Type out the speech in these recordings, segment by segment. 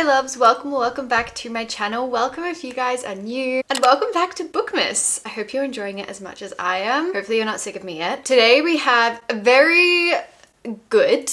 my loves, welcome back to my channel. Welcome if you guys are new, and welcome back to Bookmas. I hope you're enjoying it as much as I am. Hopefully you're not sick of me yet. Today we have a very good,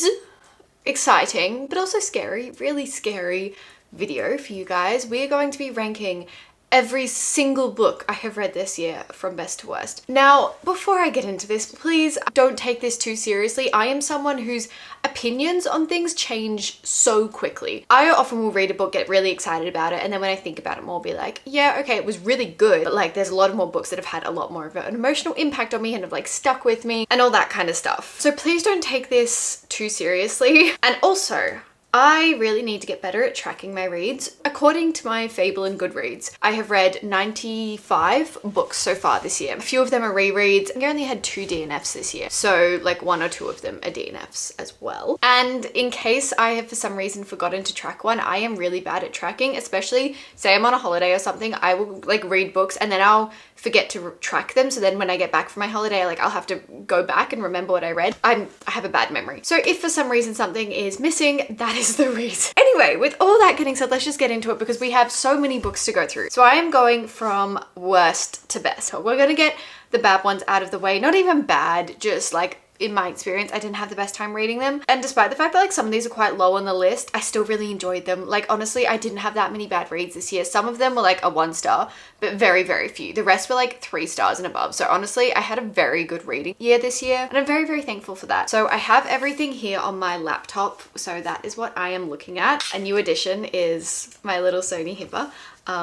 exciting, but also scary, really scary video for you guys. We are going to be ranking every single book I have read this year from best to worst. Now, before I get into this, please don't take this too seriously. I am someone whose opinions on things change so quickly. I often will read a book, get really excited about it, and then when I think about it more, be like, yeah, okay, it was really good, but like there's a lot of more books that have had a lot more of an emotional impact on me and have like stuck with me and all that kind of stuff. So please don't take this too seriously. And also, I really need to get better at tracking my reads. According to my Fable and Goodreads, I have read 95 books so far this year. A few of them are rereads. I only had 2 DNFs this year, so like 1 or 2 of them are DNFs as well. And in case I have for some reason forgotten to track one, I am really bad at tracking, especially say I'm on a holiday or something. I will like read books and then I'll forget to track them, so then when I get back from my holiday, like I'll have to go back and remember what I read. I have a bad memory. So if for some reason something is missing, that is the reason. Anyway, with all that getting said, let's just get into it because we have so many books to go through. So I am going from worst to best. So we're gonna get the bad ones out of the way. Not even bad, just like in my experience, I didn't have the best time reading them. And despite the fact that like some of these are quite low on the list, I still really enjoyed them. Like honestly, I didn't have that many bad reads this year. Some of them were like a 1 star, but very, very few. The rest were like 3 stars and above. So honestly, I had a very good reading year this year, and I'm very, very thankful for that. So I have everything here on my laptop. So that is what I am looking at. A new addition is my little Sony Hipper,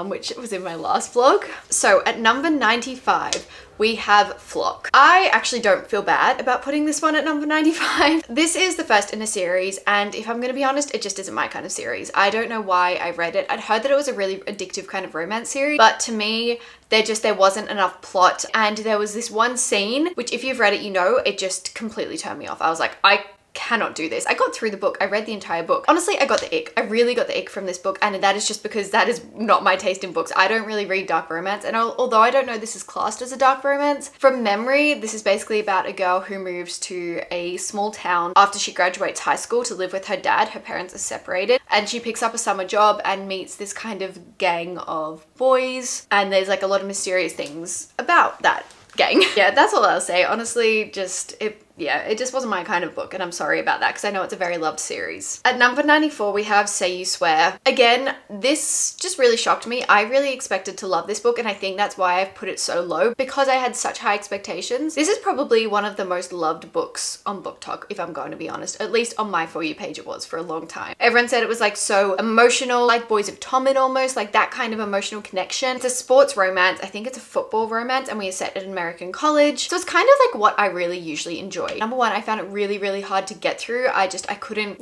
which was in my last vlog. So at number 95, we have Flock. I actually don't feel bad about putting this one at number 95. This is the first in a series, and if I'm gonna be honest, it just isn't my kind of series. I don't know why I read it. I'd heard that it was a really addictive kind of romance series, but to me, there wasn't enough plot, and there was this one scene, which if you've read it, you know, it just completely turned me off. I was like, I cannot do this. I got through the book. I read the entire book. Honestly, I got the ick. I really got the ick from this book, and that is just because that is not my taste in books. I don't really read dark romance, and although I don't know this is classed as a dark romance, from memory, this is basically about a girl who moves to a small town after she graduates high school to live with her dad. Her parents are separated, and she picks up a summer job and meets this kind of gang of boys, and there's like a lot of mysterious things about that gang. Yeah, that's all I'll say. Honestly, it just wasn't my kind of book, and I'm sorry about that because I know it's a very loved series. At number 94, we have Say You Swear. Again, this just really shocked me. I really expected to love this book, and I think that's why I've put it so low, because I had such high expectations. This is probably one of the most loved books on BookTok, if I'm going to be honest. At least on my For You page it was for a long time. Everyone said it was like so emotional, like Boys of Tommen almost, like that kind of emotional connection. It's a sports romance. I think it's a football romance, and we are set at an American college. So it's kind of like what I really usually enjoy. Number 1, I found it really, really hard to get through. I couldn't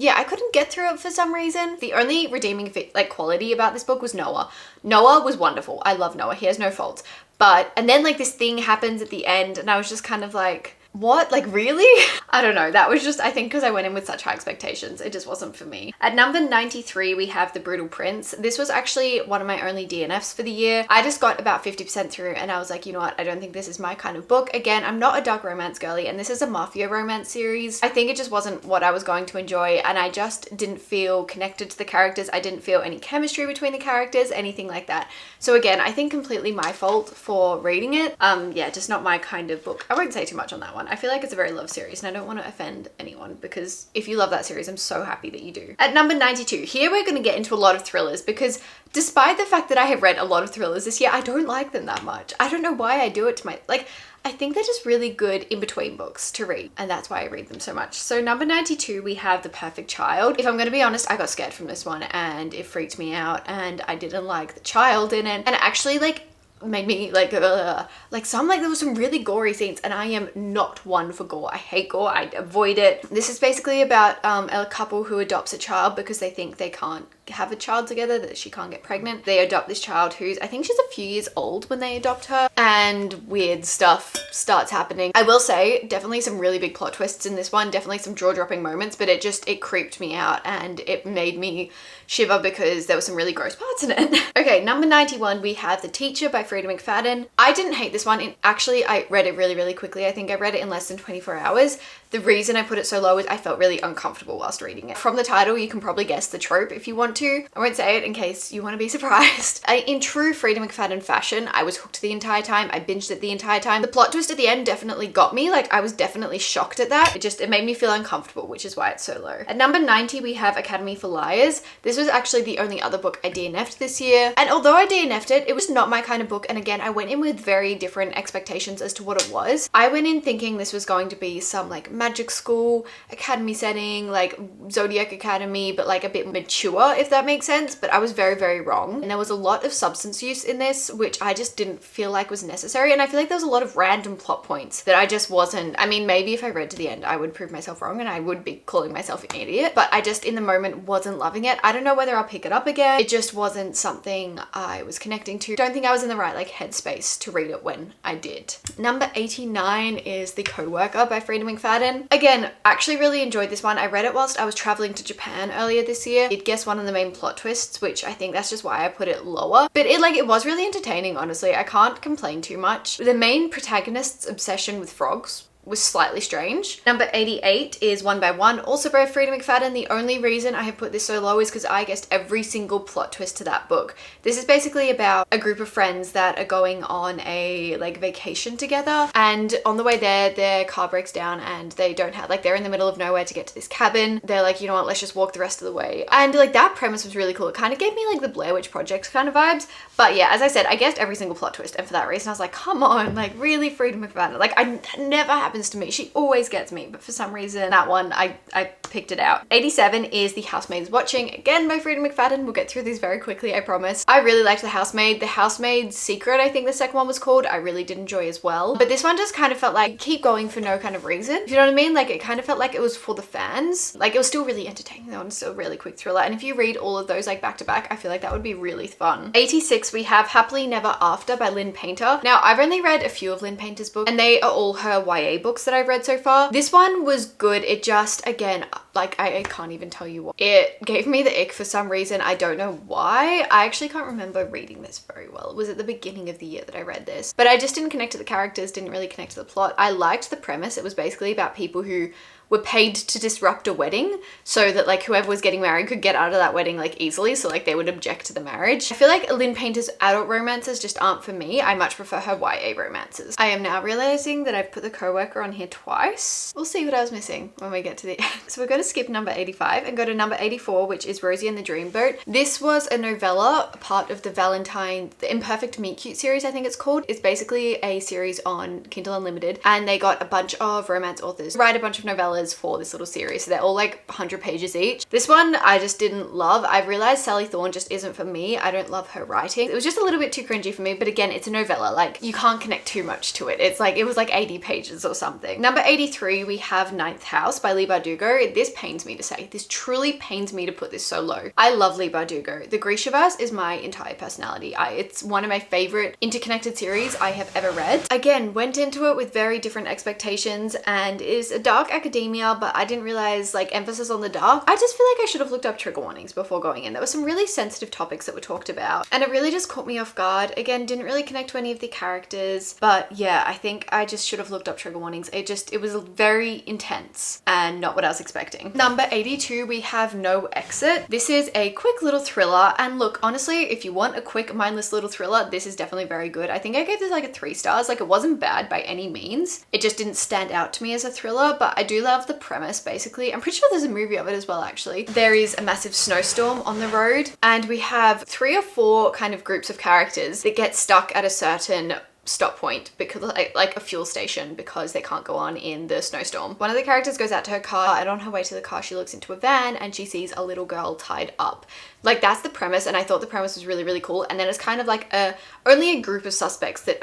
get through it for some reason. The only redeeming quality about this book was Noah. Noah was wonderful. I love Noah. He has no faults. And then like this thing happens at the end, and I was just kind of like, what? Like, really? I don't know. That was just, I think because I went in with such high expectations, it just wasn't for me. At number 93, we have The Brutal Prince. This was actually one of my only DNFs for the year. I just got about 50% through, and I was like, you know what? I don't think this is my kind of book. Again, I'm not a dark romance girly, and this is a mafia romance series. I think it just wasn't what I was going to enjoy, and I just didn't feel connected to the characters. I didn't feel any chemistry between the characters, anything like that. So again, I think completely my fault for reading it. Yeah, just not my kind of book. I won't say too much on that one. I feel like it's a very loved series, and I don't want to offend anyone, because if you love that series, I'm so happy that you do. At number 92, here we're going to get into a lot of thrillers, because despite the fact that I have read a lot of thrillers this year, I don't like them that much. I don't know why I do it to I think they're just really good in between books to read, and that's why I read them so much. So number 92, we have The Perfect Child. If I'm going to be honest, I got scared from this one, and it freaked me out, and I didn't like the child in it, and actually made me there was some really gory scenes, and I am not one for gore. I hate gore. I avoid it. This is basically about a couple who adopts a child because they think they can't have a child together, that she can't get pregnant. They adopt this child who's, I think she's a few years old when they adopt her, and weird stuff starts happening. I will say, definitely some really big plot twists in this one, definitely some jaw-dropping moments, but it creeped me out, and it made me shiver because there were some really gross parts in it. Okay, number 91, we have The Teacher by Frey McFadden. I didn't hate this one. Actually, I read it really, really quickly. I think I read it in less than 24 hours. The reason I put it so low is I felt really uncomfortable whilst reading it. From the title, you can probably guess the trope if you want want to. I won't say it in case you want to be surprised. In true Frey McFadden fashion, I was hooked the entire time. I binged it the entire time. The plot twist at the end definitely got me. Like, I was definitely shocked at that. It made me feel uncomfortable, which is why it's so low. At number 90, we have Academy for Liars. This was actually the only other book I DNF'd this year. And although I DNF'd it, it was not my kind of book. And again, I went in with very different expectations as to what it was. I went in thinking this was going to be some like magic school, academy setting, like Zodiac Academy, but like a bit mature, if that makes sense. But I was very, very wrong. And there was a lot of substance use in this, which I just didn't feel like was necessary. And I feel like there was a lot of random plot points that I just wasn't, I mean, maybe if I read to the end, I would prove myself wrong and I would be calling myself an idiot, but I just in the moment wasn't loving it. I don't know whether I'll pick it up again. It just wasn't something I was connecting to. Don't think I was in the right like headspace to read it when I did. Number 89 is The Co-Worker by Frey McFadden. Again, actually really enjoyed this one. I read it whilst I was traveling to Japan earlier this year. It guessed one of the main plot twists, which I think that's just why I put it lower. But it was really entertaining, honestly. I can't complain too much. The main protagonist's obsession with frogs was slightly strange. Number 88 is One by One, also by Frey McFadden. The only reason I have put this so low is because I guessed every single plot twist to that book. This is basically about a group of friends that are going on a like vacation together, and on the way there, their car breaks down and they don't have, like, they're in the middle of nowhere to get to this cabin. They're like, you know what, let's just walk the rest of the way. And like that premise was really cool. It kind of gave me like the Blair Witch Project kind of vibes. But yeah, as I said, I guessed every single plot twist, and for that reason I was like, come on, like really, Frey McFadden. Like, that never happens to me. She always gets me, but for some reason that one I picked it out. 87 is The Housemaid is Watching, again by Frey McFadden. We'll get through these very quickly, I promise. I really liked The Housemaid. The Housemaid's Secret, I think the second one was called, I really did enjoy as well. But this one just kind of felt like keep going for no kind of reason. If you know what I mean? Like, it kind of felt like it was for the fans. Like, it was still really entertaining though, and still a really quick thriller. And if you read all of those like back to back, I feel like that would be really fun. 86, we have Happily Never After by Lynn Painter. Now, I've only read a few of Lynn Painter's books, and they are all her YA books that I've read so far. This one was good. It just, again, like, I can't even tell you what. It gave me the ick for some reason. I don't know why. I actually can't remember reading this very well. It was at the beginning of the year that I read this. But I just didn't connect to the characters, didn't really connect to the plot. I liked the premise. It was basically about people who were paid to disrupt a wedding so that like whoever was getting married could get out of that wedding like easily, so like they would object to the marriage. I feel like Lynn Painter's adult romances just aren't for me. I much prefer her YA romances. I am now realizing that I've put The Co-Worker on here twice. We'll see what I was missing when we get to the end. So we're going to skip number 85 and go to number 84, which is Rosie and the Dreamboat. This was a novella, part of the Imperfect Meet Cute series, I think it's called. It's basically a series on Kindle Unlimited, and they got a bunch of romance authors to write a bunch of novellas for this little series. So they're all like 100 pages each. This one I just didn't love. I realized Sally Thorne just isn't for me. I don't love her writing. It was just a little bit too cringy for me, but again, it's a novella. Like, you can't connect too much to it. It's like, it was like 80 pages or something. Number 83, we have Ninth House by Leigh Bardugo. This pains me to say. This truly pains me to put this so low. I love Leigh Bardugo. The Grishaverse is my entire personality. It's one of my favorite interconnected series I have ever read. Again, went into it with very different expectations, and is a dark academia, but I didn't realize like emphasis on the dark. I just feel like I should have looked up trigger warnings before going in. There were some really sensitive topics that were talked about, and it really just caught me off guard. Again, didn't really connect to any of the characters, but yeah, I think I just should have looked up trigger warnings. It was very intense and not what I was expecting. Number 82, we have No Exit. This is a quick little thriller, and look, honestly, if you want a quick mindless little thriller, this is definitely very good. I think I gave this like a 3 stars. Like, it wasn't bad by any means. It just didn't stand out to me as a thriller, but I do love the premise. Basically, I'm pretty sure there's a movie of it as well, actually. There is a massive snowstorm on the road, and we have 3 or 4 kind of groups of characters that get stuck at a certain stop point, because like a fuel station, because they can't go on in the snowstorm. One of the characters goes out to her car, and on her way to the car she looks into a van and she sees a little girl tied up. Like, that's the premise, and I thought the premise was really, really cool. And then it's kind of like only a group of suspects that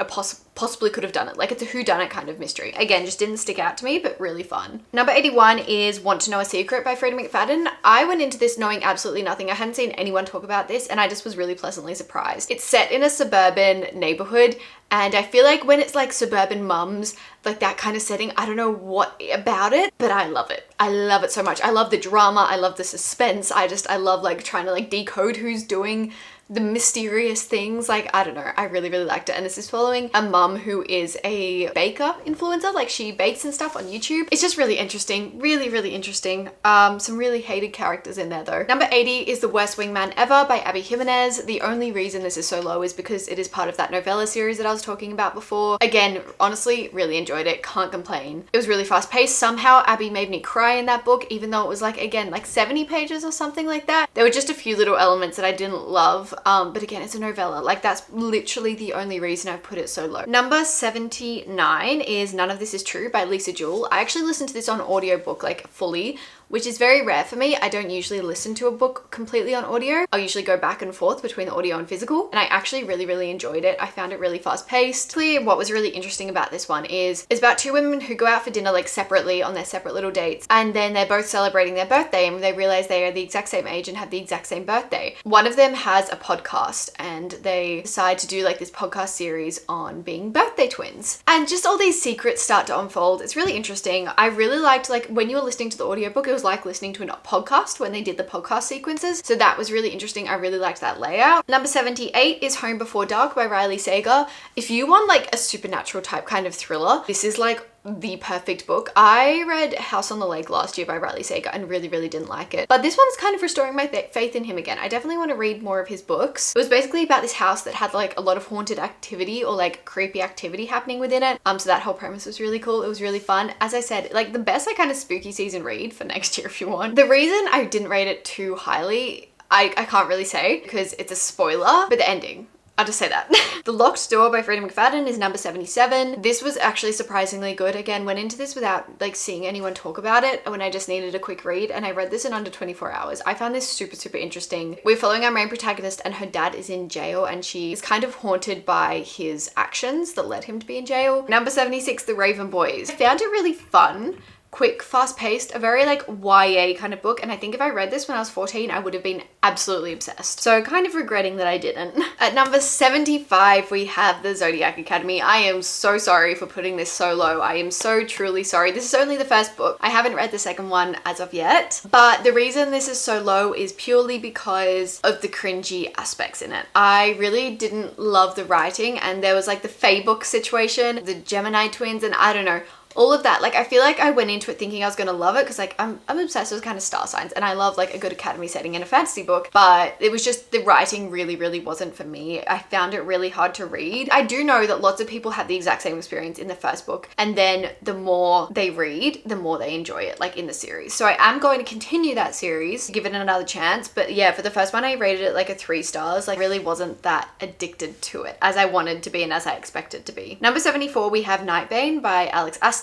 possibly could have done it. Like, it's a whodunit kind of mystery. Again, just didn't stick out to me, but really fun. Number 81 is Want to Know a Secret by Frey McFadden. I went into this knowing absolutely nothing. I hadn't seen anyone talk about this, and I just was really pleasantly surprised. It's set in a suburban neighborhood, and I feel like when it's like suburban mums, like that kind of setting, I don't know what about it, but I love it. I love it so much. I love the drama. I love the suspense. I love like trying to like decode who's doing the mysterious things. Like, I don't know, I really, really liked it. And this is following a mum who is a baker influencer. Like, she bakes and stuff on YouTube. It's just really interesting. Really, really interesting. Some really hated characters in there though. Number 80 is The Worst Wingman Ever by Abby Jimenez. The only reason this is so low is because it is part of that novella series that I was talking about before. Again, honestly, really enjoyed it. Can't complain. It was really fast paced. Somehow Abby made me cry in that book, even though it was like, again, like 70 pages or something like that. There were just a few little elements that I didn't love. But again, it's a novella. Like, that's literally the only reason I've put it so low. Number 79 is None of This Is True by Lisa Jewell. I actually listened to this on audiobook, like fully, which is very rare for me. I don't usually listen to a book completely on audio. I'll usually go back and forth between the audio and physical. And I actually really, really enjoyed it. I found it really fast paced. What was really interesting about this one is it's about two women who go out for dinner like separately on their separate little dates. And then they're both celebrating their birthday and they realize they are the exact same age and have the exact same birthday. One of them has a podcast and they decide to do like this podcast series on being birthday twins. And just all these secrets start to unfold. It's really interesting. I really liked, like, when you were listening to the audiobook, it was like listening to a podcast when they did the podcast sequences. So that was really interesting. I really liked that layout. Number 78 is Home Before Dark by Riley Sager. If you want like a supernatural type kind of thriller, this is like the perfect book. I read House on the Lake last year by Riley Sager and really, really didn't like it. But this one's kind of restoring my faith in him again. I definitely want to read more of his books. It was basically about this house that had like a lot of haunted activity or like creepy activity happening within it. So that whole premise was really cool. It was really fun. As I said, like the best like kind of spooky season read for next year if you want. The reason I didn't rate it too highly, I can't really say because it's a spoiler, but the ending. I'll just say that. The Locked Door by Freda McFadden is number 77. This was actually surprisingly good. Again, went into this without like seeing anyone talk about it when I just needed a quick read, and I read this in under 24 hours. I found this super, super interesting. We're following our main protagonist and her dad is in jail and she is kind of haunted by his actions that led him to be in jail. Number 76, The Raven Boys. I found it really fun. Quick, fast-paced, a very like YA kind of book, and I think if I read this when I was 14 I would have been absolutely obsessed. So kind of regretting that I didn't. At number 75 we have The Zodiac Academy. I am so sorry for putting this so low. I am so truly sorry. This is only the first book. I haven't read the second one as of yet, but the reason this is so low is purely because of the cringy aspects in it. I really didn't love the writing, and there was like the Fae book situation, the Gemini twins, and I don't know, all of that. Like, I feel like I went into it thinking I was gonna love it because like I'm obsessed with kind of star signs and I love like a good academy setting in a fantasy book, but it was just the writing really wasn't for me. I found it really hard to read. I do know that lots of people have the exact same experience in the first book, and then the more they read, the more they enjoy it, like in the series. So I am going to continue that series, give it another chance. But yeah, for the first one I rated it like a 3 stars. Like, really wasn't that addicted to it as I wanted to be and as I expected to be. Number 74 we have Nightbane by Alex Astor.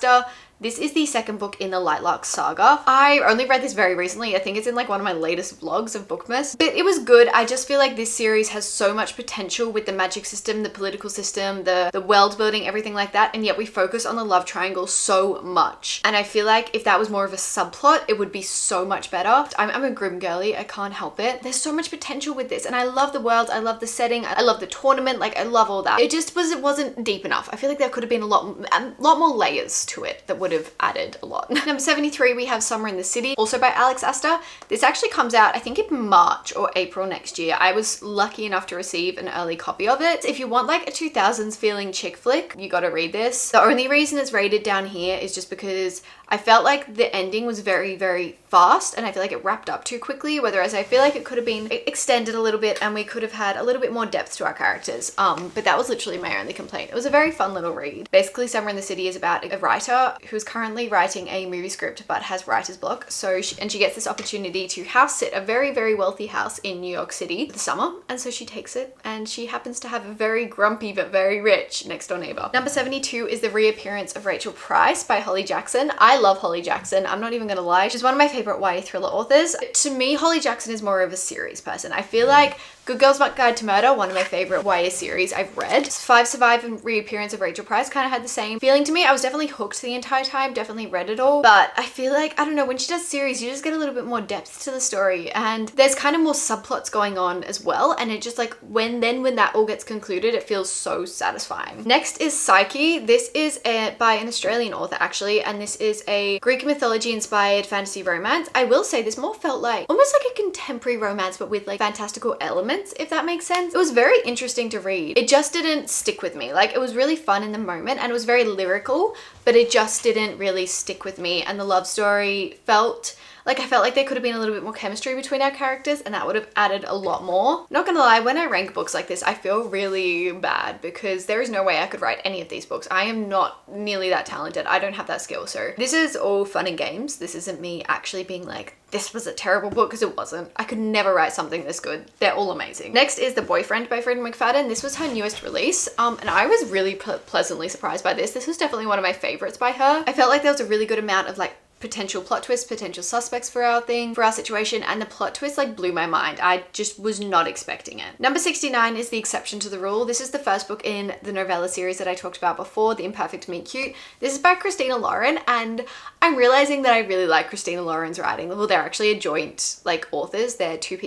This is the second book in the Lightlark saga. I only read this very recently. I think it's in like one of my latest vlogs of Bookmas. But it was good. I just feel like this series has so much potential with the magic system, the political system, the world building, everything like that. And yet we focus on the love triangle so much. And I feel like if that was more of a subplot, it would be so much better. I'm a grim girly. I can't help it. There's so much potential with this. And I love the world. I love the setting. I love the tournament. Like, I love all that. It just wasn't deep enough. I feel like there could have been a lot more layers to it that would have added a lot. Number 73 we have Summer in the City, also by Alex Astor. This actually comes out I think in March or April next year. I was lucky enough to receive an early copy of it. If you want like a 2000s feeling chick flick, you gotta read this. The only reason it's rated down here is just because I felt like the ending was very fast and I feel like it wrapped up too quickly, whereas I feel like it could have been extended a little bit and we could have had a little bit more depth to our characters. But that was literally my only complaint. It was a very fun little read. Basically, Summer in the City is about a writer who's currently writing a movie script but has writer's block. So she gets this opportunity to house sit a very wealthy house in New York City for the summer, and so she takes it, and she happens to have a very grumpy but very rich next door neighbor. Number 72 is The Reappearance of Rachel Price by Holly Jackson. I love Holly Jackson. I'm not even gonna lie. She's one of my favorite YA thriller authors. To me, Holly Jackson is more of a series person. I feel like Good Girls Guide to Murder, one of my favorite YA series I've read. 5 Survive and Reappearance of Rachel Price kind of had the same feeling to me. I was definitely hooked the entire time, definitely read it all. But I feel like, I don't know, when she does series, you just get a little bit more depth to the story, and there's kind of more subplots going on as well. And it just like, when that all gets concluded, it feels so satisfying. Next is Psyche. This is by an Australian author actually, and this is a Greek mythology inspired fantasy romance. I will say this more felt like almost like a contemporary romance, but with like fantastical elements. moments, if that makes sense. It was very interesting to read. It just didn't stick with me. Like, it was really fun in the moment and it was very lyrical, but it just didn't really stick with me. And the love story felt like, I felt like there could have been a little bit more chemistry between our characters and that would have added a lot more. Not gonna lie, when I rank books like this, I feel really bad because there is no way I could write any of these books. I am not nearly that talented. I don't have that skill. So this is all fun and games. This isn't me actually being like, this was a terrible book, because it wasn't. I could never write something this good. They're all amazing. Next is The Boyfriend by Freddie McFadden. This was her newest release, and I was really pleasantly surprised by this. This was definitely one of my favorites by her. I felt like there was a really good amount of like potential plot twists, potential suspects for our situation, and the plot twist like blew my mind. I just was not expecting it. Number 69 is The Exception to the Rule. This is the first book in the novella series that I talked about before, The Imperfect Meet Cute. This is by Christina Lauren, and I'm realizing that I really like Christina Lauren's writing. Well, they're actually a joint like authors. They're two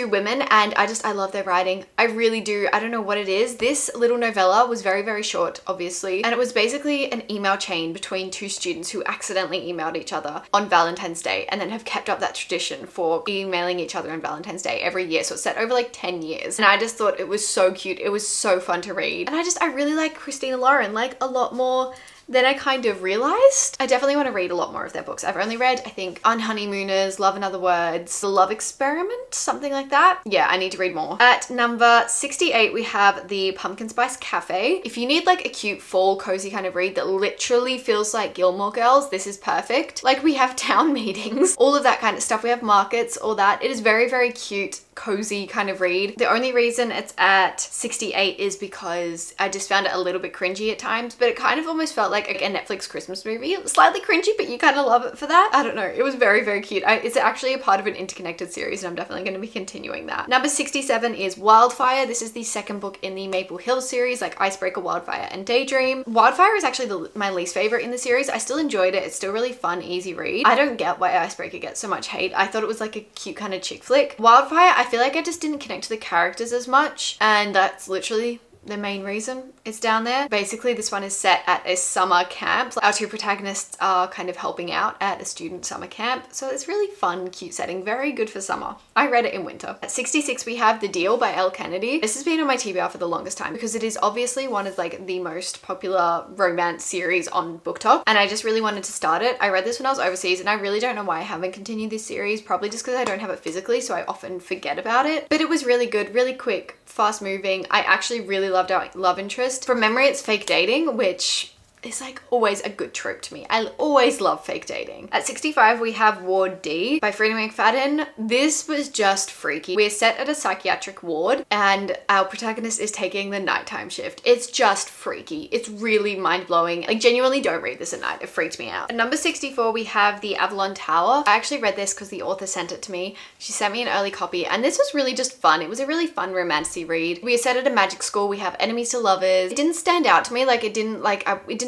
women, and I love their writing. I really do. I don't know what it is. This little novella was very, very short, obviously, and it was basically an email chain between two students who accidentally emailed each other on Valentine's Day and then have kept up that tradition for emailing each other on Valentine's Day every year. So it's set over like 10 years. And I just thought it was so cute. It was so fun to read. And I really like Christina Lauren like a lot more than I kind of realized. I definitely want to read a lot more of their books. I've only read, I think, On Honeymooners, Love and Other Words, The Love Experiment, something like that. Yeah, I need to read more. At number 68, we have The Pumpkin Spice Cafe. If you need like a cute fall cozy kind of read that literally feels like Gilmore Girls, this is perfect. Like, we have town meetings, all of that kind of stuff. We have markets, all that. It is very, very cute, cozy kind of read. The only reason it's at 68 is because I just found it a little bit cringy at times, but it kind of almost felt like a Netflix Christmas movie. Slightly cringy, but you kind of love it for that. I don't know. It was very, very cute. It's actually a part of an interconnected series, and I'm definitely going to be continuing that. Number 67 is Wildfire. This is the second book in the Maple Hill series, like Icebreaker, Wildfire, and Daydream. Wildfire is actually my least favorite in the series. I still enjoyed it. It's still really fun, easy read. I don't get why Icebreaker gets so much hate. I thought it was like a cute kind of chick flick. Wildfire, I feel like I just didn't connect to the characters as much, and that's literally the main reason it's down there. Basically, this one is set at a summer camp. Our two protagonists are kind of helping out at a student summer camp. So it's really fun, cute setting, very good for summer. I read it in winter. At 66, we have The Deal by Elle Kennedy. This has been on my TBR for the longest time because it is obviously one of like the most popular romance series on BookTok, and I just really wanted to start it. I read this when I was overseas, and I really don't know why I haven't continued this series, probably just because I don't have it physically, so I often forget about it. But it was really good, really quick, fast moving. I actually really loved our love interest. From memory, it's fake dating, which is like always a good trope to me. I always love fake dating. At 65, we have Ward D by Freddie McFadden. This was just freaky. We're set at a psychiatric ward and our protagonist is taking the nighttime shift. It's just freaky. It's really mind-blowing. Like, genuinely don't read this at night. It freaked me out. At number 64, we have The Avalon Tower. I actually read this because the author sent it to me. She sent me an early copy, and this was really just fun. It was a really fun romancy read. We are set at a magic school. We have enemies to lovers. It didn't stand out to me. Like, it didn't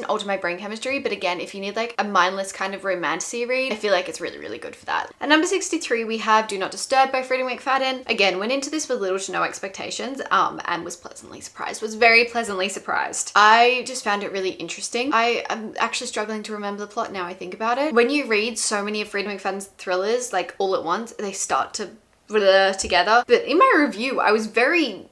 alter my brain chemistry, but again, if you need like a mindless kind of romancy read, I feel like it's really, really good for that. At number 63, we have Do Not Disturb by Freddie McFadden. Again, went into this with little to no expectations, and was pleasantly surprised. Was very pleasantly surprised. I just found it really interesting. I am actually struggling to remember the plot now I think about it. When you read so many of Freddie McFadden's thrillers, like all at once, they start to blur together. But in my review, I was very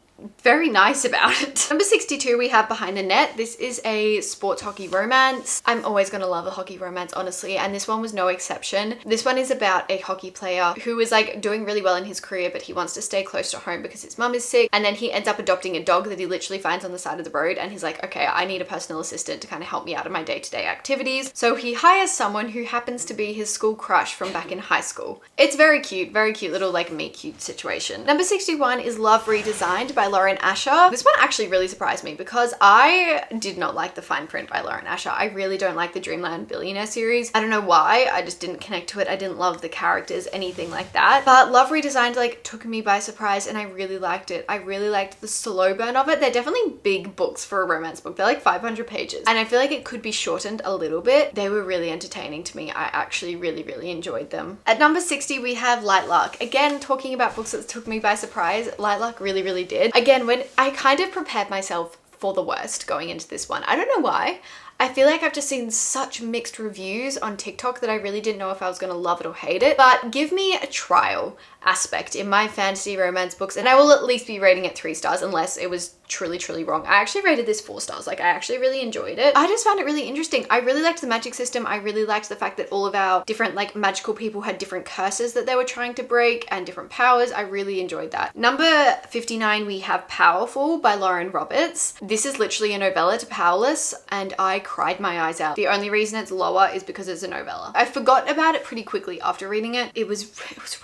nice about it. Number 62, we have Behind the Net. This is a sports hockey romance. I'm always gonna love a hockey romance, honestly, and this one was no exception. This one is about a hockey player who is like doing really well in his career, but he wants to stay close to home because his mum is sick, and then he ends up adopting a dog that he literally finds on the side of the road, and he's like, okay, I need a personal assistant to kind of help me out of my day-to-day activities. So he hires someone who happens to be his school crush from back in high school. It's very cute little like meet cute situation. Number 61 is Love Redesigned by Lauren Asher. This one actually really surprised me because I did not like the fine print by Lauren Asher. I really don't like the Dreamland Billionaire series. I don't know why. I just didn't connect to it. I didn't love the characters, anything like that. But Love Redesigned like took me by surprise, and I really liked it. I really liked the slow burn of it. They're definitely big books for a romance book. They're like 500 pages, and I feel like it could be shortened a little bit. They were really entertaining to me. I actually really enjoyed them. At number 60, we have Light Luck. Again, talking about books that took me by surprise, Light Luck really did. Again, when I kind of prepared myself for the worst going into this one. I don't know why. I feel like I've just seen such mixed reviews on TikTok that I really didn't know if I was gonna love it or hate it. But give me a trial aspect in my fantasy romance books and I will at least be rating it 3 stars unless it was truly wrong. I actually rated this 4 stars. Like, I actually really enjoyed it. I just found it really interesting. I really liked the magic system. I really liked the fact that all of our different like magical people had different curses that they were trying to break and different powers. I really enjoyed that. Number 59, we have Powerful by Lauren Roberts. This is literally a novella to Powerless and I cried my eyes out. The only reason it's lower is because it's a novella. I forgot about it pretty quickly after reading it. It was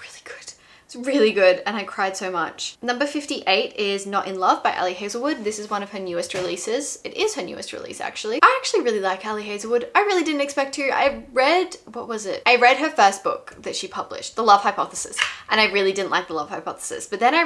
really good. It's really good and I cried so much. Number 58 is Not in Love by Ali Hazelwood. This is one of her newest releases. It is her newest release actually. I actually really like Ali Hazelwood. I really didn't expect to. I read her first book that she published, The Love Hypothesis, and I really didn't like The Love Hypothesis. But then I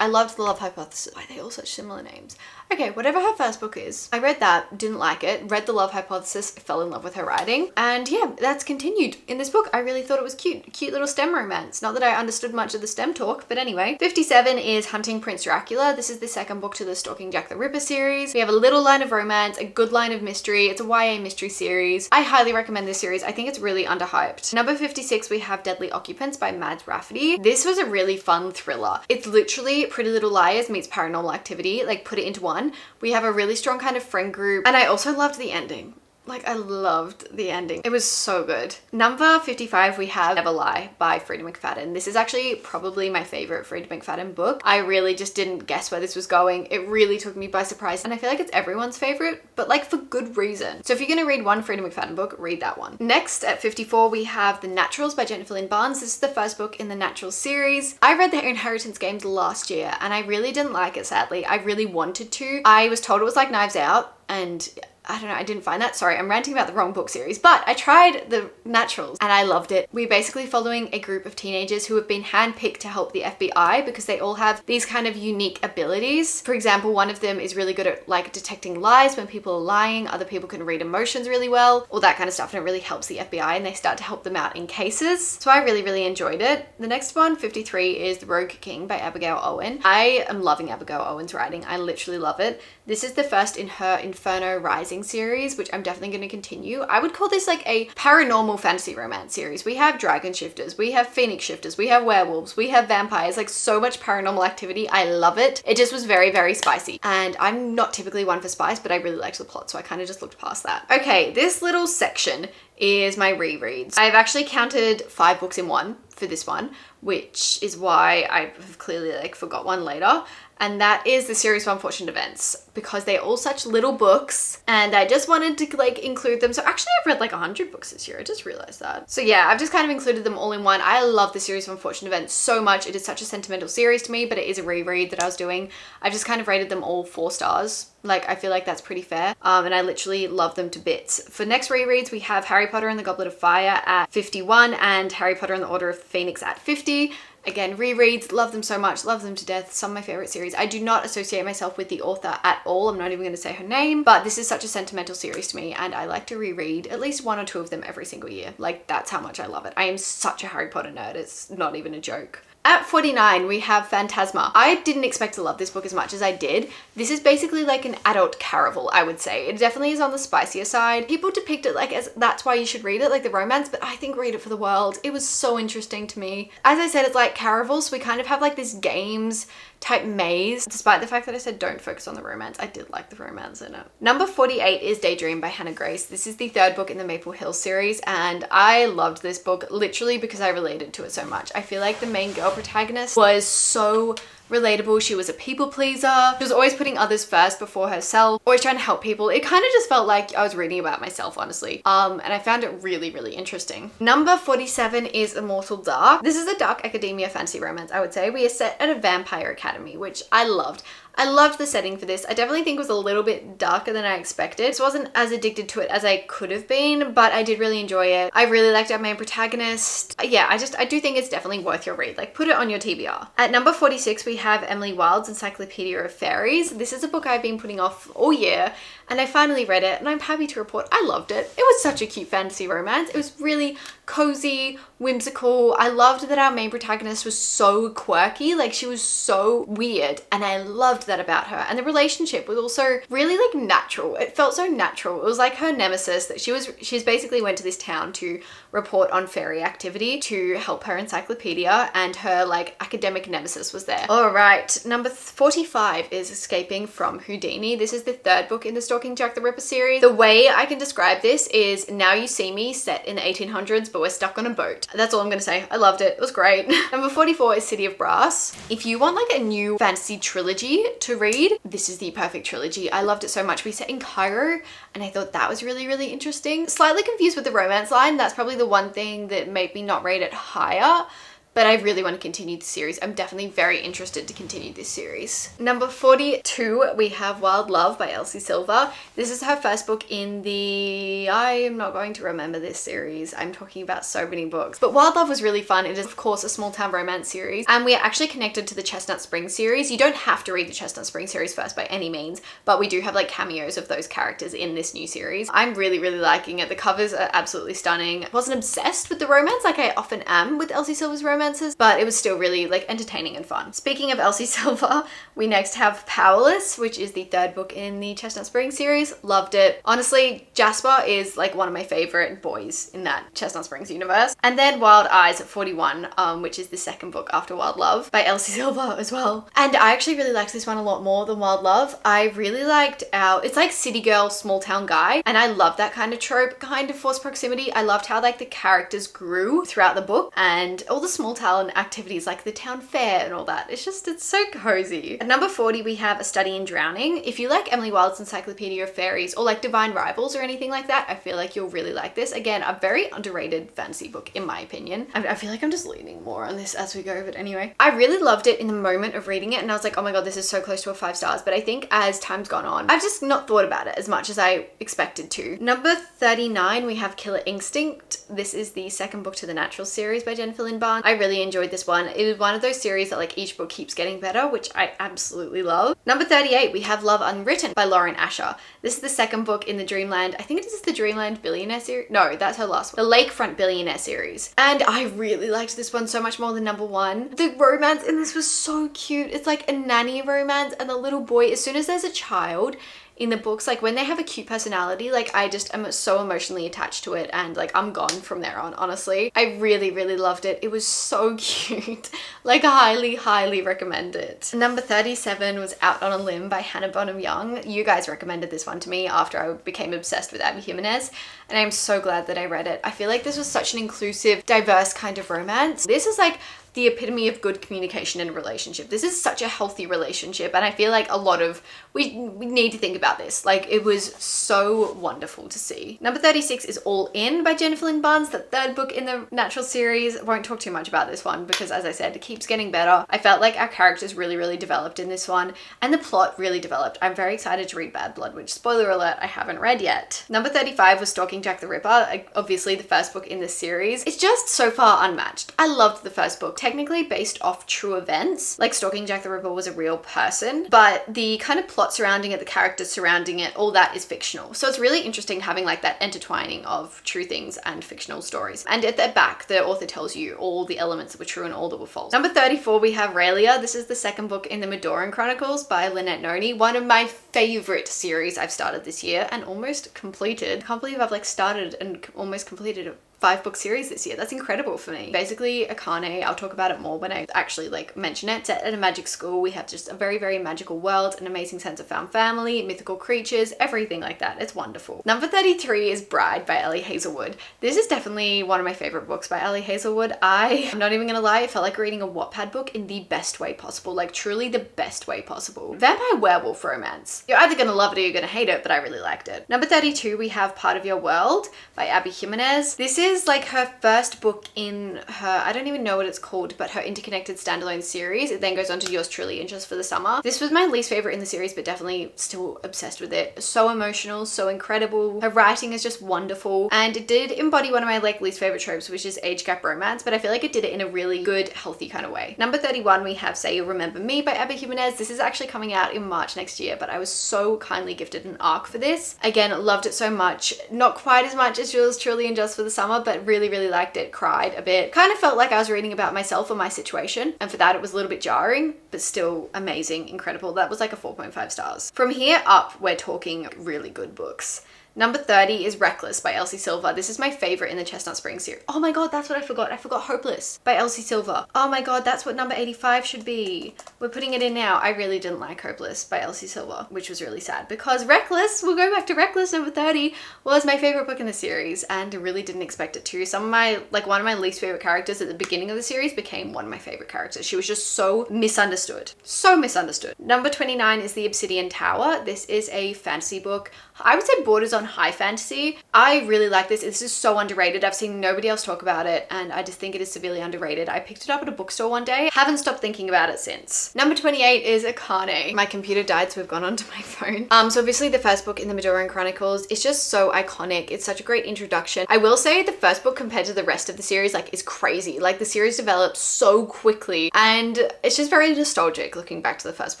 loved The Love Hypothesis. Why are they all such similar names? Okay, whatever her first book is. I read that, didn't like it, read The Love Hypothesis, fell in love with her writing. And yeah, that's continued in this book. I really thought it was cute. Cute little STEM romance. Not that I understood much of the STEM talk, but anyway. 57 is Hunting Prince Dracula. This is the second book to the Stalking Jack the Ripper series. We have a little line of romance, a good line of mystery. It's a YA mystery series. I highly recommend this series. I think it's really underhyped. Number 56, we have Deadly Occupants by Mads Rafferty. This was a really fun thriller. It's literally Pretty Little Liars meets Paranormal Activity, like put it into one. We have a really strong kind of friend group and I also loved the ending. Like, I loved the ending. It was so good. Number 55, we have Never Lie by Freda McFadden. This is actually probably my favorite Freda McFadden book. I really just didn't guess where this was going. It really took me by surprise and I feel like it's everyone's favorite, but like for good reason. So if you're gonna read one Freda McFadden book, read that one. Next at 54, we have The Naturals by Jennifer Lynn Barnes. This is the first book in the Naturals series. I read the Inheritance Games last year and I really didn't like it, sadly. I really wanted to. I was told it was like Knives Out and I don't know, I didn't find that. Sorry, I'm ranting about the wrong book series, but I tried The Naturals and I loved it. We're basically following a group of teenagers who have been handpicked to help the FBI because they all have these kind of unique abilities. For example, one of them is really good at like detecting lies when people are lying. Other people can read emotions really well, all that kind of stuff. And it really helps the FBI and they start to help them out in cases. So I really enjoyed it. The next one, 53, is The Rogue King by Abigail Owen. I am loving Abigail Owen's writing. I literally love it. This is the first in her Inferno Rising series, which I'm definitely going to continue. I would call this like a paranormal fantasy romance series. We have dragon shifters, we have phoenix shifters, we have werewolves, we have vampires, like so much paranormal activity. I love it. It just was very spicy and I'm not typically one for spice, but I really liked the plot, so I kind of just looked past that. Okay, this little section is my rereads. I've actually counted 5 books in one for this one, which is why I have clearly like forgot one later. And that is the series of Unfortunate Events because they're all such little books and I just wanted to like include them. So actually I've read like 100 books this year. I just realized that. So yeah, I've just kind of included them all in one. I love the series of Unfortunate Events so much. It is such a sentimental series to me, but it is a reread that I was doing. I've just kind of rated them all 4 stars. Like, I feel like that's pretty fair. And I literally love them to bits. For next rereads, we have Harry Potter and the Goblet of Fire at 51 and Harry Potter and the Order of the Phoenix at 50. Again, rereads, love them so much, love them to death. Some of my favorite series. I do not associate myself with the author at all. I'm not even going to say her name, but this is such a sentimental series to me and I like to reread at least 1 or 2 of them every single year. Like, that's how much I love it. I am such a Harry Potter nerd. It's not even a joke. At 49, we have Phantasma. I didn't expect to love this book as much as I did. This is basically like an adult caravel, I would say. It definitely is on the spicier side. People depict it like as that's why you should read it, like the romance, but I think read it for the world. It was so interesting to me. As I said, it's like caravel, so we kind of have like this games type maze. Despite the fact that I said don't focus on the romance, I did like the romance in it. Number 48 is Daydream by Hannah Grace. This is the 3rd book in the Maple Hill series and I loved this book literally because I related to it so much. I feel like the main girl protagonist was so relatable. She was a people pleaser. She was always putting others first before herself, always trying to help people. It kind of just felt like I was reading about myself, honestly. And I found it really interesting. Number 47 is Immortal Dark. This is a dark academia fantasy romance, I would say. We are set at a vampire academy, which I loved. I loved the setting for this. I definitely think it was a little bit darker than I expected. This wasn't as addicted to it as I could have been, but I did really enjoy it. I really liked our main protagonist. Yeah, I do think it's definitely worth your read. Like, put it on your TBR. At number 46, we have Emily Wilde's Encyclopedia of Fairies. This is a book I've been putting off all year and I finally read it and I'm happy to report I loved it. It was such a cute fantasy romance. It was really cozy, whimsical. I loved that our main protagonist was so quirky, like she was so weird, and I loved that about her. And the relationship was also really like natural. It felt so natural. It was like her nemesis that she's basically went to this town to report on fairy activity to help her encyclopedia, and her like academic nemesis was there. All right, number 45 is Escaping from Houdini. This is the third book in the Stalking Jack the Ripper series. The way I can describe this is Now You See Me set in the 1800s, but we're stuck on a boat. That's all I'm gonna say. I loved it. It was great. Number 44 is City of Brass. If you want like a new fantasy trilogy to read, this is the perfect trilogy. I loved it so much. We set in Cairo, and I thought that was really, really interesting. Slightly confused with the romance line. That's probably the one thing that made me not rate it higher, but I really want to continue the series. I'm definitely very interested to continue this series. Number 42, we have Wild Love by Elsie Silver. This is her first book in the... I am not going to remember this series. I'm talking about so many books. But Wild Love was really fun. It is, of course, a small town romance series. And we are actually connected to the Chestnut Springs series. You don't have to read the Chestnut Springs series first by any means, but we do have like cameos of those characters in this new series. I'm really, really liking it. The covers are absolutely stunning. I wasn't obsessed with the romance like I often am with Elsie Silver's romance, but it was still really like entertaining and fun. Speaking of Elsie Silver, we next have Powerless, which is the third book in the Chestnut Springs series. Loved it. Honestly, Jasper is like one of my favorite boys in that Chestnut Springs universe. And then Wild Eyes at 41, which is the second book after Wild Love by Elsie Silver as well. And I actually really liked this one a lot more than Wild Love. I really liked it's like city girl, small town guy. And I love that kind of trope, kind of forced proximity. I loved how like the characters grew throughout the book, and all the small town activities like the town fair and all that. It's so cozy. At number 40, we have A Study in Drowning. If you like Emily Wilde's Encyclopedia of Fairies or like Divine Rivals or anything like that, I feel like you'll really like this. Again, a very underrated fantasy book in my opinion. I feel like I'm just leaning more on this as we go, but anyway. I really loved it in the moment of reading it, and I was like, oh my god, this is so close to a 5 stars. But I think as time's gone on, I've just not thought about it as much as I expected to. Number 39, we have Killer Instinct. This is the second book to the Natural series by Jennifer Lynn Barnes. I really enjoyed this one. It is one of those series that like each book keeps getting better, which I absolutely love. Number 38, we have Love Unwritten by Lauren Asher. This is the second book in the Dreamland. I think it is the Dreamland Billionaire series. No, that's her last one. The Lakefront Billionaire series. And I really liked this one so much more than number 1. The romance in this was so cute. It's like a nanny romance, and the little boy, as soon as there's a child in the books, like when they have a cute personality, like I just am so emotionally attached to it, and like I'm gone from there on, honestly. I really, really loved it. It was so cute. Like highly, highly recommend it. Number 37 was Out on a Limb by Hannah Bonham Young. You guys recommended this one to me after I became obsessed with Abby Jimenez, and I'm so glad that I read it. I feel like this was such an inclusive, diverse kind of romance. This is like the epitome of good communication in a relationship. This is such a healthy relationship, and I feel like a lot of we need to think about this. Like it was so wonderful to see. Number 36 is All In by Jennifer Lynn Barnes, the third book in the Natural series. Won't talk too much about this one because, as I said, it keeps getting better. I felt like our characters really, really developed in this one, and the plot really developed. I'm very excited to read Bad Blood, which, spoiler alert, I haven't read yet. Number 35 was Stalking Jack the Ripper, obviously the first book in this series. It's just so far unmatched. I loved the first book. Technically based off true events, like Stalking Jack the Ripper was a real person, but the kind of plot surrounding it, the characters surrounding it, all that is fictional. So it's really interesting having like that intertwining of true things and fictional stories. And at the back, the author tells you all the elements that were true and all that were false. Number 34, we have Raelia. This is the second book in the Medoran Chronicles by Lynette Noni. One of my favorite series I've started this year and almost completed. I can't believe I've like started and almost completed a 5-book series this year. That's incredible for me. Basically, Akane, I'll talk about it more when I actually like mention it. Set at a magic school, we have just a very, very magical world, an amazing sense of found family, mythical creatures, everything like that. It's wonderful. Number 33 is Bride by Ellie Hazelwood. This is definitely one of my favorite books by Ellie Hazelwood. I'm not even gonna lie, it felt like reading a Wattpad book in the best way possible, like truly the best way possible. Vampire werewolf romance. You're either gonna love it or you're gonna hate it, but I really liked it. Number 32, we have Part of Your World by Abby Jimenez. This is like her first book in her, I don't even know what it's called, but her interconnected standalone series. It then goes on to Yours Truly and Just for the Summer. This was my least favorite in the series, but definitely still obsessed with it. So emotional, so incredible. Her writing is just wonderful, and it did embody one of my like least favorite tropes, which is age gap romance, but I feel like it did it in a really good, healthy kind of way. Number 31, we have Say You'll Remember Me by Abby Jimenez. This is actually coming out in March next year, but I was so kindly gifted an ARC for this. Again, loved it so much. Not quite as much as Yours Truly and Just for the Summer, drama, but really, really liked it. Cried a bit. Kind of felt like I was reading about myself or my situation. And for that, it was a little bit jarring, but still amazing, incredible. That was like a 4.5 stars. From here up, we're talking really good books. Number 30 is Reckless by Elsie Silver. This is my favorite in the Chestnut Springs series. Oh my god, that's what I forgot. I forgot Hopeless by Elsie Silver. Oh my god, that's what number 85 should be. We're putting it in now. I really didn't like Hopeless by Elsie Silver, which was really sad because Reckless, we'll go back to Reckless, number 30, was my favorite book in the series and I really didn't expect it to. One of my least favorite characters at the beginning of the series became one of my favorite characters. She was just so misunderstood. So misunderstood. Number 29 is The Obsidian Tower. This is a fantasy book. I would say borders on high fantasy. I really like this. This is so underrated. I've seen nobody else talk about it and I just think it is severely underrated. I picked it up at a bookstore one day. Haven't stopped thinking about it since. Number 28 is Akane. My computer died, so we've gone onto my phone. So obviously the first book in the Midorian Chronicles is just so iconic. It's such a great introduction. I will say the first book compared to the rest of the series is crazy. The series developed so quickly and it's just very nostalgic looking back to the first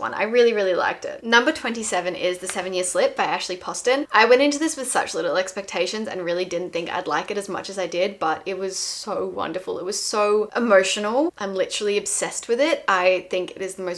one. I really, really liked it. Number 27 is The 7-Year Slip by Ashley Poston. I went into this with such little expectations and really didn't think I'd like it as much as I did, but it was so wonderful. It was so emotional. I'm literally obsessed with it. I think it is one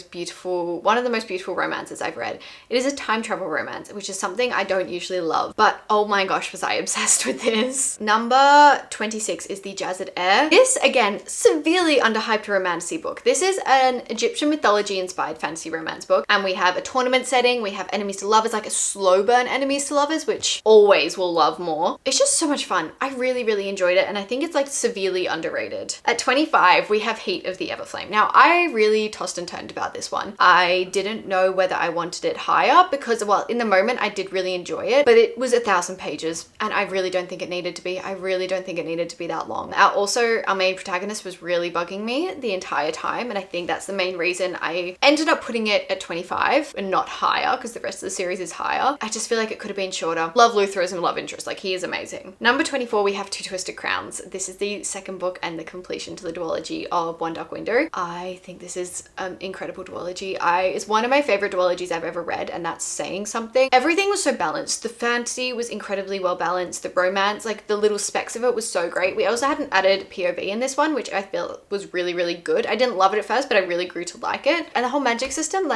of the most beautiful romances I've read. It is a time travel romance, which is something I don't usually love, but oh my gosh, was I obsessed with this. Number 26 is The Jazzed Heir. This, again, severely underhyped romantasy book. This is an Egyptian mythology inspired fantasy romance book, and we have a tournament setting, we have enemies to lovers, like a slow burn enemies to lovers, which always will love more. It's just so much fun. I really, really enjoyed it, and I think it's severely underrated. At 25, we have Heat of the Everflame. Now, I really tossed and turned about this one. I didn't know whether I wanted it higher because, well, in the moment I did really enjoy it, but it was 1,000 pages and I really don't think it needed to be. I really don't think it needed to be that long. Our main protagonist was really bugging me the entire time, and I think that's the main reason I ended up putting it at 25 and not higher, because the rest of the series is higher. I just feel like it could have been shorter. Love Luther as a love interest. He is amazing. Number 24, we have Two Twisted Crowns. This is the second book and the completion to the duology of One Dark Window. I think this is an incredible duology. It's one of my favorite duologies I've ever read, and that's saying something. Everything was so balanced. The fantasy was incredibly well balanced. The romance, the little specks of it was so great. We also had an added POV in this one, which I feel was really, really good. I didn't love it at first, but I really grew to like it. And the whole magic system,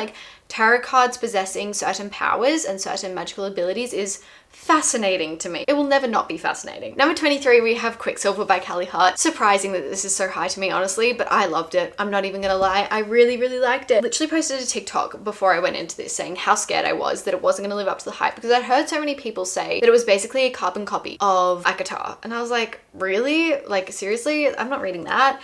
tarot cards possessing certain powers and certain magical abilities, is fascinating to me. It will never not be fascinating. Number 23, we have Quicksilver by Callie Hart. Surprising that this is so high to me, honestly, but I loved it. I'm not even gonna lie. I really, really liked it. Literally posted a TikTok before I went into this saying how scared I was that it wasn't gonna live up to the hype, because I'd heard so many people say that it was basically a carbon copy of ACOTAR. And I was like, really? Seriously? I'm not reading that.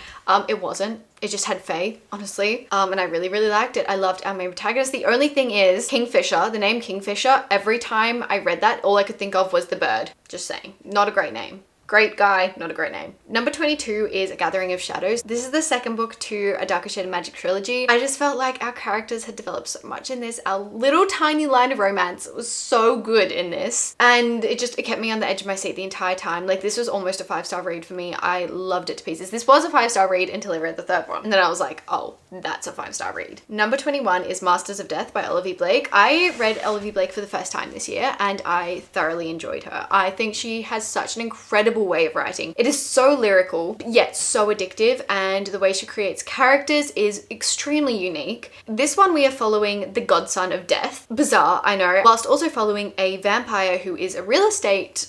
It wasn't. It just had Frey, honestly. And I really, really liked it. I loved our main protagonist. The only thing is Kingfisher, the name Kingfisher, every time I read that, all I could think of was the bird. Just saying. Not a great name. Great guy, not a great name. Number 22 is A Gathering of Shadows. This is the second book to a Darker Shade of Magic trilogy. I just felt like our characters had developed so much in this. Our little tiny line of romance was so good in this. And it kept me on the edge of my seat the entire time. This was almost a 5-star read for me. I loved it to pieces. This was a 5-star read until I read the third one. And then I was like, oh, that's a 5-star read. Number 21 is Masters of Death by Olivia Blake. I read Olivia Blake for the first time this year and I thoroughly enjoyed her. I think she has such an incredible way of writing. It is so lyrical, yet so addictive, and the way she creates characters is extremely unique. This one we are following the godson of death. Bizarre, I know, whilst also following a vampire who is a real estate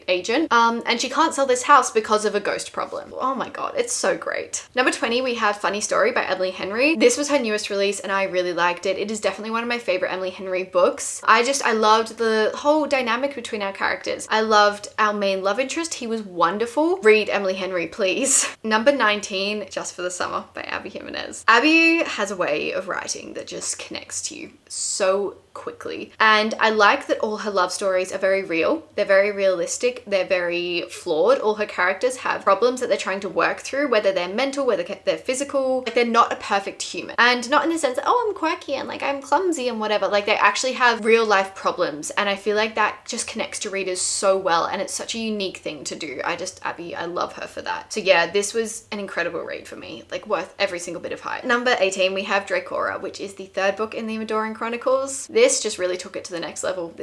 agent, and she can't sell this house because of a ghost problem. Oh my god, it's so great. Number 20, we have Funny Story by Emily Henry. This was her newest release and I really liked it. It is definitely one of my favorite Emily Henry books. I loved the whole dynamic between our characters. I loved our main love interest. He was wonderful. Read Emily Henry, please. Number 19, Just for the Summer by Abby Jimenez. Abby has a way of writing that just connects to you so quickly. And I like that all her love stories are very real. They're very realistic. They're very flawed. All her characters have problems that they're trying to work through, whether they're mental, whether they're physical. They're not a perfect human. And not in the sense that, oh, I'm quirky and I'm clumsy and whatever. They actually have real life problems. And I feel like that just connects to readers so well. And it's such a unique thing to do. Abby, I love her for that. So yeah, this was an incredible read for me. Worth every single bit of hype. Number 18, we have Dracora, which is the third book in the Midorian Chronicles. This just really took it to the next level.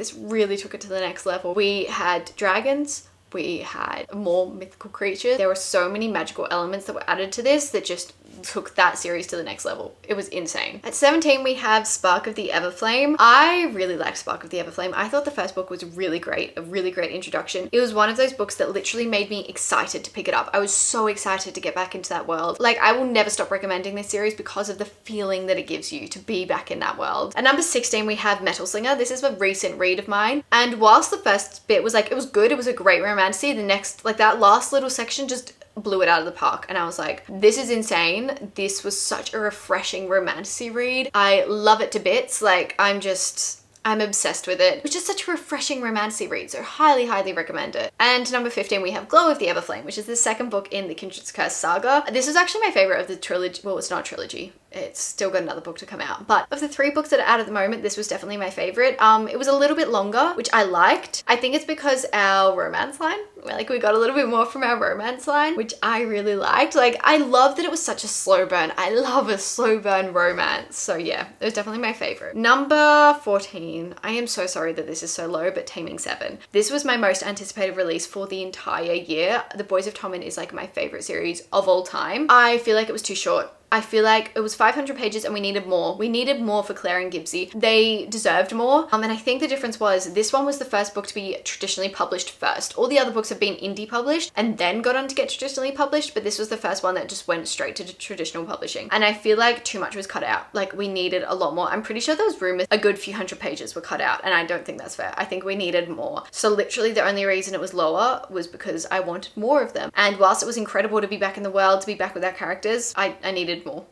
We had dragons, We had more mythical creatures. There were so many magical elements that were added to this that just took that series to the next level. It was insane. At 17, we have Spark of the Everflame. I really liked Spark of the Everflame. I thought the first book was really great, a really great introduction. It was one of those books that literally made me excited to pick it up. I was so excited to get back into that world. Like, I will never stop recommending this series because of the feeling that it gives you to be back in that world. At number 16, we have Metal Slinger. This is a recent read of mine. And whilst the first bit was like, it was good, it was a great romantasy, the next, like that last little section just blew it out of the park, and I was like, this is insane. This was such a refreshing romantasy read. I love it to bits. Like, I'm obsessed with it. It was just such a refreshing romantasy read, so highly recommend it. And number 15, we have Glow of the Everflame, which is the second book in the Kindred's Curse saga. This is actually my favorite of the trilogy. Well, it's not a trilogy. It's still got another book to come out. But of the 3 books that are out at the moment, this was definitely my favorite. It was a little bit longer, which I liked. I think it's because our romance line, like we got a little bit more from our romance line, which I really liked. Like, I love that it was such a slow burn. I love a slow burn romance. So yeah, it was definitely my favorite. Number 14. I am so sorry that this is so low, but Taming 7. This was my most anticipated release for the entire year. The Boys of Tommen is like my favorite series of all time. I feel like it was too short. I feel like it was 500 pages and we needed more. We needed more for Claire and Gibbsy. They deserved more. And I think the difference was this one was the first book to be traditionally published first. All the other books have been indie published and then got on to get traditionally published, but this was the first one that just went straight to traditional publishing. And I feel like too much was cut out. Like, we needed a lot more. I'm pretty sure there was rumors a good few hundred pages were cut out, and I don't think that's fair. I think we needed more. So literally the only reason it was lower was because I wanted more of them. And whilst it was incredible to be back in the world, to be back with our characters, I needed more.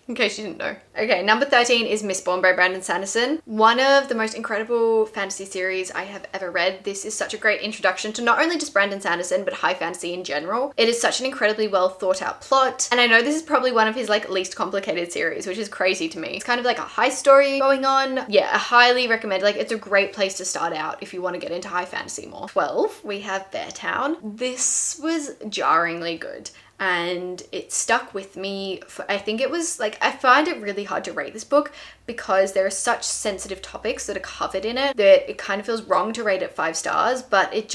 In case you didn't know. Okay, number 13 is Mistborn by Brandon Sanderson. One of the most incredible fantasy series I have ever read. This is such a great introduction to not only just Brandon Sanderson, but high fantasy in general. It is such an incredibly well thought out plot. And I know this is probably one of his like least complicated series, which is crazy to me. It's kind of like a high story going on. Yeah, I highly recommend. Like, it's a great place to start out if you want to get into high fantasy more. 12, we have Beartown. This was jarringly good. And it stuck with me for, I think it was like, I find it really hard to rate this book because there are such sensitive topics that are covered in it that it kind of feels wrong to rate it 5 stars, but it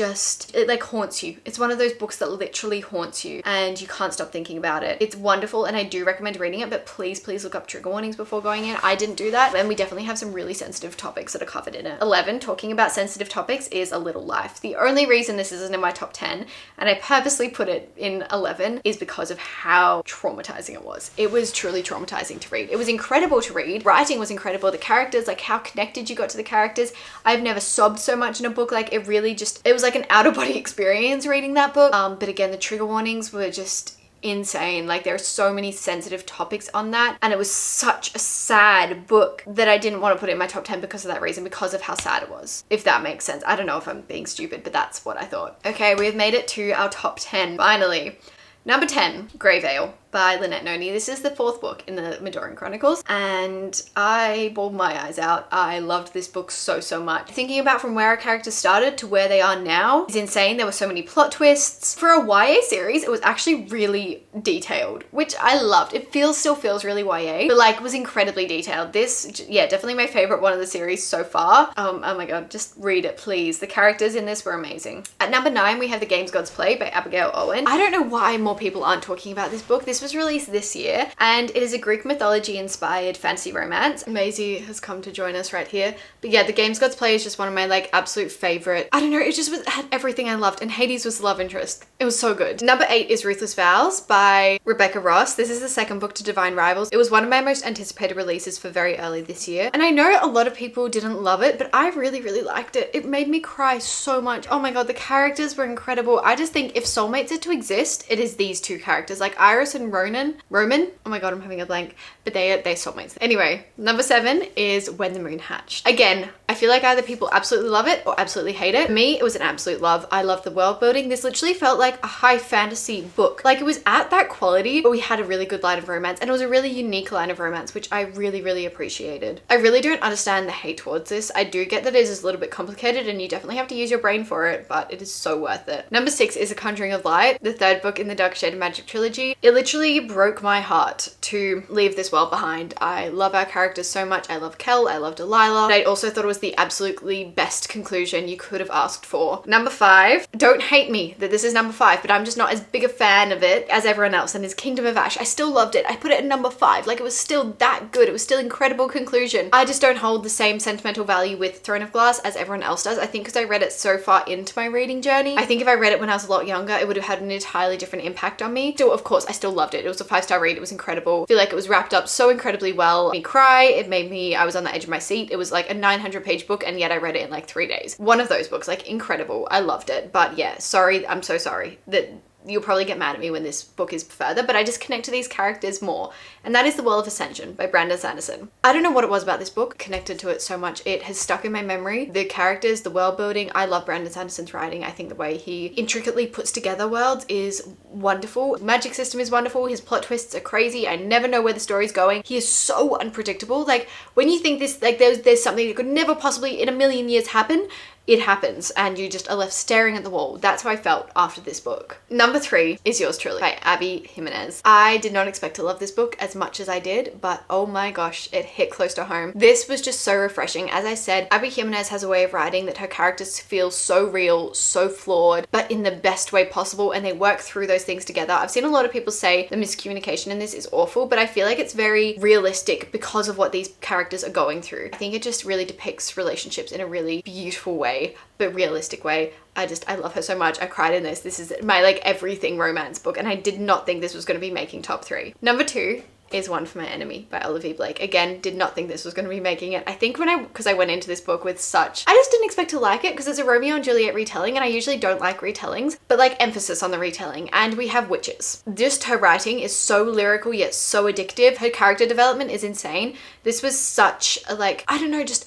like haunts you. It's one of those books that literally haunts you and you can't stop thinking about it. It's wonderful and I do recommend reading it, but please look up trigger warnings before going in. I didn't do that, and we definitely have some really sensitive topics that are covered in it. 11, talking about sensitive topics, is A Little Life. The only reason this isn't in my top 10, and I purposely put it in 11, is because of how traumatizing it was. It was truly traumatizing to read. It was incredible to read. Writing was incredible. The characters, like how connected you got to the characters. I've never sobbed so much in a book. Like, it really just, it was like an out of body experience reading that book. But again, the trigger warnings were just insane. Like, there are so many sensitive topics on that, and it was such a sad book that I didn't want to put it in my top 10 because of that reason, because of how sad it was, if that makes sense. I don't know if I'm being stupid, but that's what I thought. Okay, we have made it to our top 10 finally. Number 10, Grey Veil by Lynette Noni. This is the 4th book in the Midorian Chronicles, and I bawled my eyes out. I loved this book so much. Thinking about from where our characters started to where they are now is insane. There were so many plot twists. For a YA series, it was actually really detailed, which I loved. It still feels really YA, but like was incredibly detailed. This, yeah, definitely my favorite one of the series so far. Oh my god, just read it, please. The characters in this were amazing. At number 9, we have The Games Gods Play by Abigail Owen. I don't know why more people aren't talking about this book. This was released this year, and it is a Greek mythology inspired fantasy romance. Maisie has come to join us right here. But yeah, The Games Gods Play is just one of my like absolute favorite. I don't know, it just had everything I loved, and Hades was the love interest. It was so good. Number 8 is Ruthless Vows by Rebecca Ross. This is the second book to Divine Rivals. It was one of my most anticipated releases for very early this year, and I know a lot of people didn't love it, but I really liked it. It made me cry so much. Oh my god, the characters were incredible. I just think if soulmates are to exist, it is these 2 characters, like Iris and Roman. Oh my god, I'm having a blank, but they're soulmates. Anyway, number 7 is When the Moon Hatched. Again, I feel like either people absolutely love it or absolutely hate it. For me, it was an absolute love. I love the world building. This literally felt like a high fantasy book. Like, it was at that quality, but we had a really good line of romance, and it was a really unique line of romance, which I really appreciated. I really don't understand the hate towards this. I do get that it is a little bit complicated and you definitely have to use your brain for it, but it is so worth it. Number 6 is A Conjuring of Light, the 3rd book in the Dark Shade of Magic trilogy. It literally broke my heart to leave this world behind. I love our characters so much. I love Kel, I love Delilah, but I also thought it was the absolutely best conclusion you could have asked for. Number 5, don't hate me that this is number 5, but I'm just not as big a fan of it as everyone else, and is Kingdom of Ash. I still loved it. I put it at number 5. Like, it was still that good. It was still incredible conclusion. I just don't hold the same sentimental value with Throne of Glass as everyone else does. I think because I read it so far into my reading journey. I think if I read it when I was a lot younger, it would have had an entirely different impact on me. Still, of course, I still loved it. It was a 5-star read. It was incredible. I feel like it was wrapped up so incredibly well. It made me cry. It made me, I was on the edge of my seat. It was like a 900-page book, and yet I read it in like 3 days. One of those books, like, incredible. I loved it. But yeah, sorry. I'm so sorry that you'll probably get mad at me when this book is further, but I just connect to these characters more. And that is The Well of Ascension by Brandon Sanderson. I don't know what it was about this book, connected to it so much. It has stuck in my memory. The characters, the world building. I love Brandon Sanderson's writing. I think the way he intricately puts together worlds is wonderful. Magic system is wonderful. His plot twists are crazy. I never know where the story's going. He is so unpredictable. Like, when you think this, like, there's something that could never possibly in a million years happen, it happens, and you just are left staring at the wall. That's how I felt after this book. Number 3 is yours truly by Abby Jimenez. I did not expect to love this book as much as I did, but oh my gosh, it hit close to home. This was just so refreshing. As I said, Abby Jimenez has a way of writing that her characters feel so real, so flawed, but in the best way possible, and they work through those things together. I've seen a lot of people say the miscommunication in this is awful, but I feel like it's very realistic because of what these characters are going through. I think it just really depicts relationships in a really beautiful way, but realistic way. I love her so much. I cried in this. This is my like everything romance book, and I did not think this was going to be making top 3. Number 2 is One for My Enemy by Olivia Blake. Again, did not think this was going to be making it. I think because I went into this book with such, I just didn't expect to like it because it's a Romeo and Juliet retelling, and I usually don't like retellings, but like emphasis on the retelling, and we have witches. Just her writing is so lyrical yet so addictive. Her character development is insane. This was such a, like, I don't know, just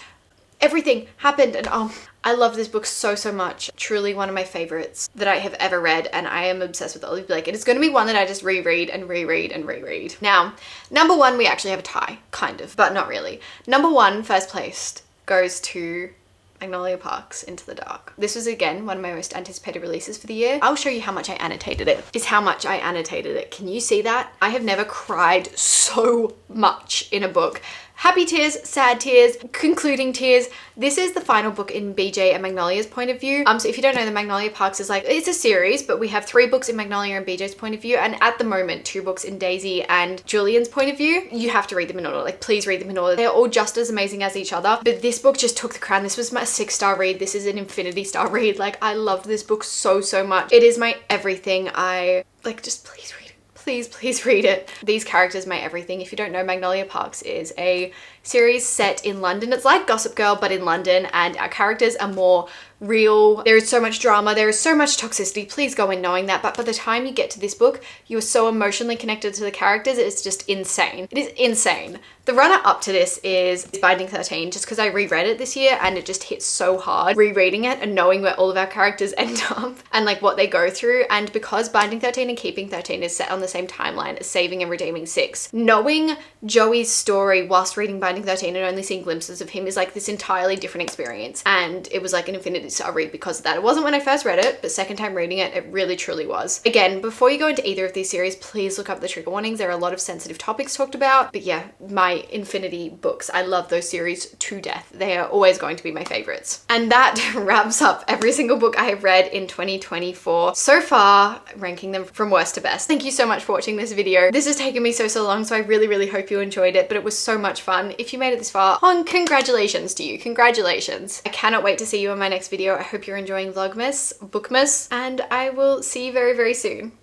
everything happened, and I love this book so much. Truly one of my favorites that I have ever read, and I am obsessed with Olivia Blake. It is going to be one that I just reread and reread and reread. Now, number 1, we actually have a tie, kind of, but not really. Number 1, first placed, goes to Magnolia Park's Into the Dark. This was again one of my most anticipated releases for the year. I'll show you how much I annotated it. Is how much I annotated it. Can you see that? I have never cried so much in a book. Happy tears, sad tears, concluding tears. This is the final book in BJ and Magnolia's point of view. So if you don't know, the Magnolia Parks is like, it's a series, but we have 3 books in Magnolia and BJ's point of view, and at the moment 2 books in Daisy and Julian's point of view. You have to read them in order. Like, please read them in order. They're all just as amazing as each other, but this book just took the crown. This was my 6-star read. This is an infinity star read. Like, I loved this book so much. It is my everything. I like, just please read it. Please read it. These characters, my everything. If you don't know, Magnolia Parks is a series set in London. It's like Gossip Girl, but in London, and our characters are more real. There is so much drama. There is so much toxicity. Please go in knowing that. But by the time you get to this book, you are so emotionally connected to the characters. It's just insane. It is insane. The runner up to this is Binding 13, just because I reread it this year and it just hits so hard rereading it and knowing where all of our characters end up and like what they go through. And because Binding 13 and Keeping 13 is set on the same timeline as Saving and Redeeming 6, knowing Joey's story whilst reading Binding 13 and only seeing glimpses of him is like this entirely different experience. And it was like an infinity star read because of that. It wasn't when I first read it, but second time reading it, it really truly was. Again, before you go into either of these series, please look up the trigger warnings. There are a lot of sensitive topics talked about, but yeah, my infinity books, I love those series to death. They are always going to be my favorites. And that wraps up every single book I have read in 2024 so far, ranking them from worst to best. Thank you so much for watching this video. This has taken me so long, so I really hope you enjoyed it, but it was so much fun. If you made it this far, congratulations to you. Congratulations. I cannot wait to see you in my next video. I hope you're enjoying Vlogmas, Bookmas, and I will see you very soon.